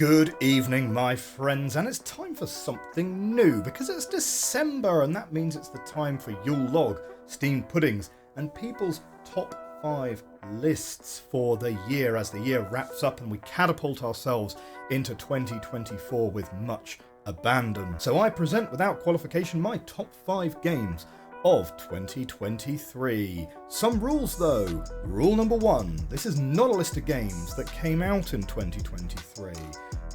Good evening, my friends, and it's time for something new because it's December and that means it's the time for Yule log, steamed puddings, and people's top 5 lists for the year as the year wraps up and we catapult ourselves into 2024 with much abandon. So I present without qualification my top 5 games of 2023. Some rules though. Rule number 1, this is not a list of games that came out in 2023.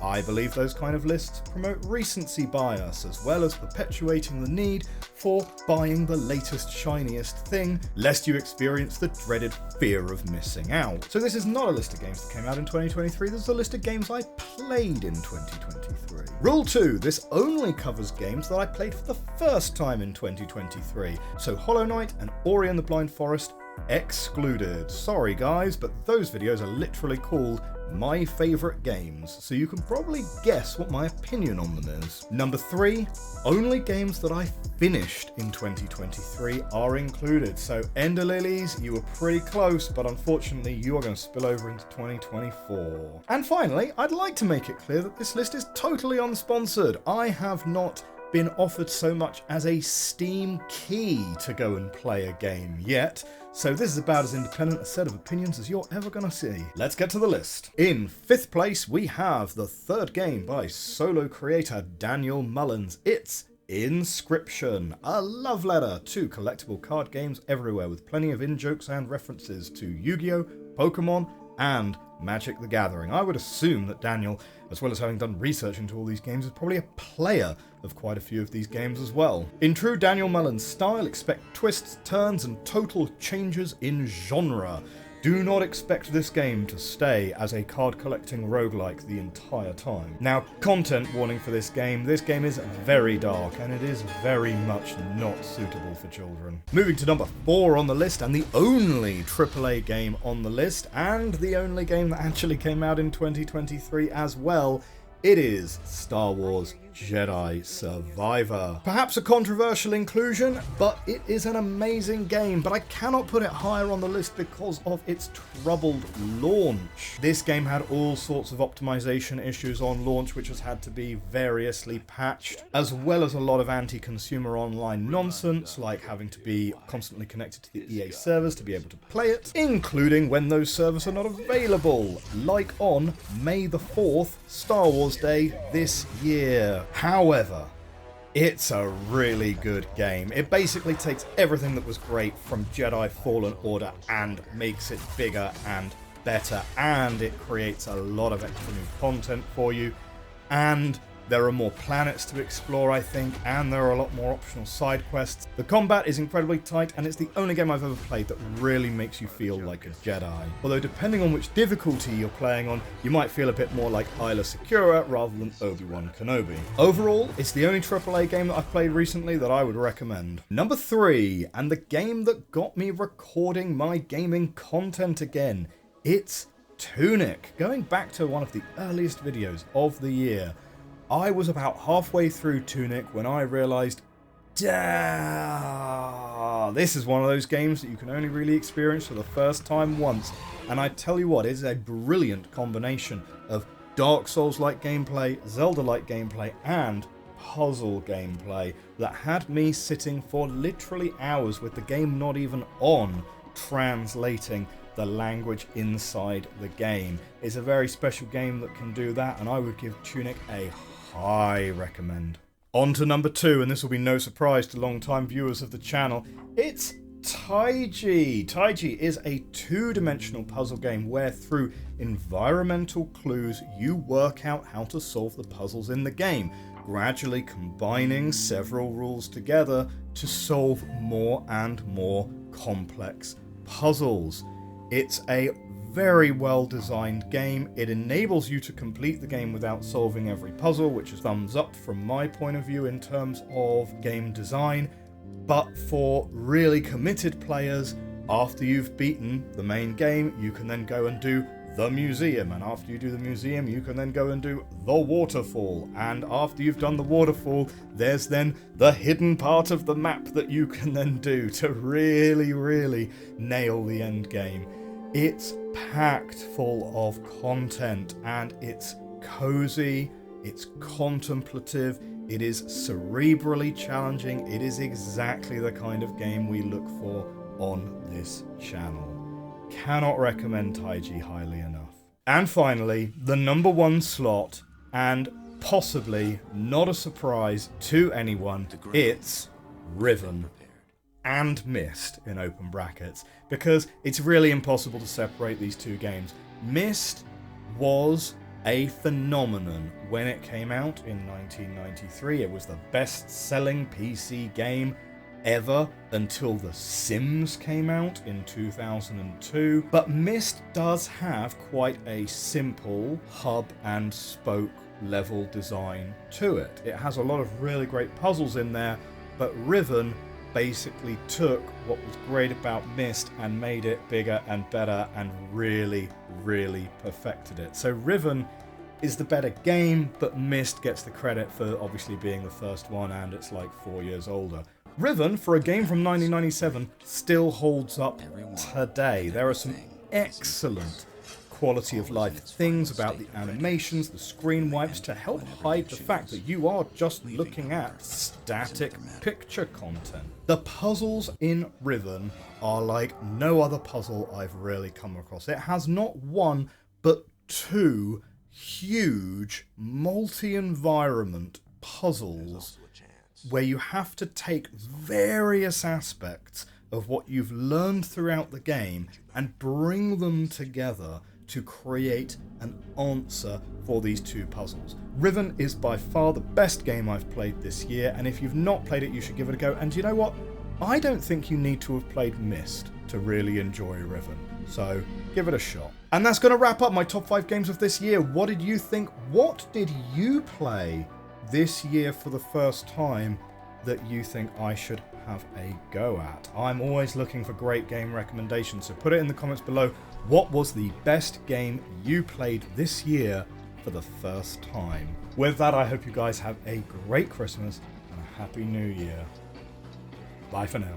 I believe those kind of lists promote recency bias as well as perpetuating the need for buying the latest shiniest thing lest you experience the dreaded fear of missing out. So this is not a list of games that came out in 2023, this is a list of games I played in 2023. Rule 2, this only covers games that I played for the first time in 2023. So Hollow Knight and Ori and the Blind Forest excluded. Sorry guys, but those videos are literally called my favourite games, so you can probably guess what my opinion on them is. Number 3, only games that I finished in 2023 are included. So Ender Lilies, you were pretty close, but unfortunately you are going to spill over into 2024. And finally, I'd like to make it clear that this list is totally unsponsored. I have not been offered so much as a Steam key to go and play a game yet, so this is about as independent a set of opinions as you're ever gonna see. Let's get to the list. In 5th place we have the third game by solo creator Daniel Mullins. It's Inscryption, a love letter to collectible card games everywhere with plenty of in-jokes and references to Yu-Gi-Oh!, Pokemon, and Magic the Gathering. I would assume that Daniel, as well as having done research into all these games, is probably a player of quite a few of these games as well. In true Daniel Mullins style, expect twists, turns, and total changes in genre. Do not expect this game to stay as a card collecting roguelike the entire time. Now, content warning for this game is very dark and it is very much not suitable for children. Moving to number 4 on the list, and the only AAA game on the list, and the only game that actually came out in 2023 as well, it is Star Wars Jedi Survivor. Perhaps a controversial inclusion, but it is an amazing game, but I cannot put it higher on the list because of its troubled launch. This game had all sorts of optimization issues on launch which has had to be variously patched, as well as a lot of anti-consumer online nonsense, like having to be constantly connected to the EA servers to be able to play it, including when those servers are not available, like on May the 4th, Star Wars Day this year. However, it's a really good game. It basically takes everything that was great from Jedi Fallen Order and makes it bigger and better, and it creates a lot of extra new content for you, and there are more planets to explore, I think, and there are a lot more optional side quests. The combat is incredibly tight, and it's the only game I've ever played that really makes you feel like a Jedi. Although depending on which difficulty you're playing on, you might feel a bit more like Isla Secura rather than Obi-Wan Kenobi. Overall, it's the only AAA game that I've played recently that I would recommend. Number 3, and the game that got me recording my gaming content again, it's Tunic. Going back to one of the earliest videos of the year, I was about halfway through Tunic when I realised, this is one of those games that you can only really experience for the first time once. And I tell you what, it is a brilliant combination of Dark Souls-like gameplay, Zelda-like gameplay, and puzzle gameplay that had me sitting for literally hours with the game not even on, translating the language inside the game. It's a very special game that can do that, and I would give Tunic a high recommend. On to number 2, and this will be no surprise to long-time viewers of the channel, it's Taiji. Taiji is a 2-dimensional puzzle game where through environmental clues you work out how to solve the puzzles in the game, gradually combining several rules together to solve more and more complex puzzles. It's a very well designed game. It enables you to complete the game without solving every puzzle, which is thumbs up from my point of view in terms of game design. But for really committed players, after you've beaten the main game, you can then go and do the museum, and after you do the museum you can then go and do the waterfall, and after you've done the waterfall there's then the hidden part of the map that you can then do to really nail the end game. It's packed full of content and it's cozy, it's contemplative, it is cerebrally challenging. It is exactly the kind of game we look for on this channel. Cannot recommend Taiji highly enough. And finally, the number 1 slot, and possibly not a surprise to anyone, it's Riven and Myst in open brackets, because it's really impossible to separate these two games. Myst was a phenomenon when it came out in 1993. It was the best-selling PC game ever until The Sims came out in 2002. But Myst does have quite a simple hub and spoke level design to it. It has a lot of really great puzzles in there, but Riven basically took what was great about Myst and made it bigger and better and really, really perfected it. So Riven is the better game, but Myst gets the credit for obviously being the first one, and it's like 4 years older. Riven, for a game from 1997, still holds up today. There are some excellent quality of life things about the animations, the screen wipes, to help hide the fact that you are just looking at static picture content. The puzzles in Riven are like no other puzzle I've really come across. It has not one, but 2 huge multi-environment puzzles where you have to take various aspects of what you've learned throughout the game and bring them together to create an answer for these 2 puzzles. Riven is by far the best game I've played this year, and if you've not played it, you should give it a go. And you know what? I don't think you need to have played Myst to really enjoy Riven, so give it a shot. And that's going to wrap up my top 5 games of this year. What did you think? What did you play this year for the first time that you think I should have a go at? I'm always looking for great game recommendations, so put it in the comments below. What was the best game you played this year for the first time? With that, I hope you guys have a great Christmas and a Happy New Year. Bye for now.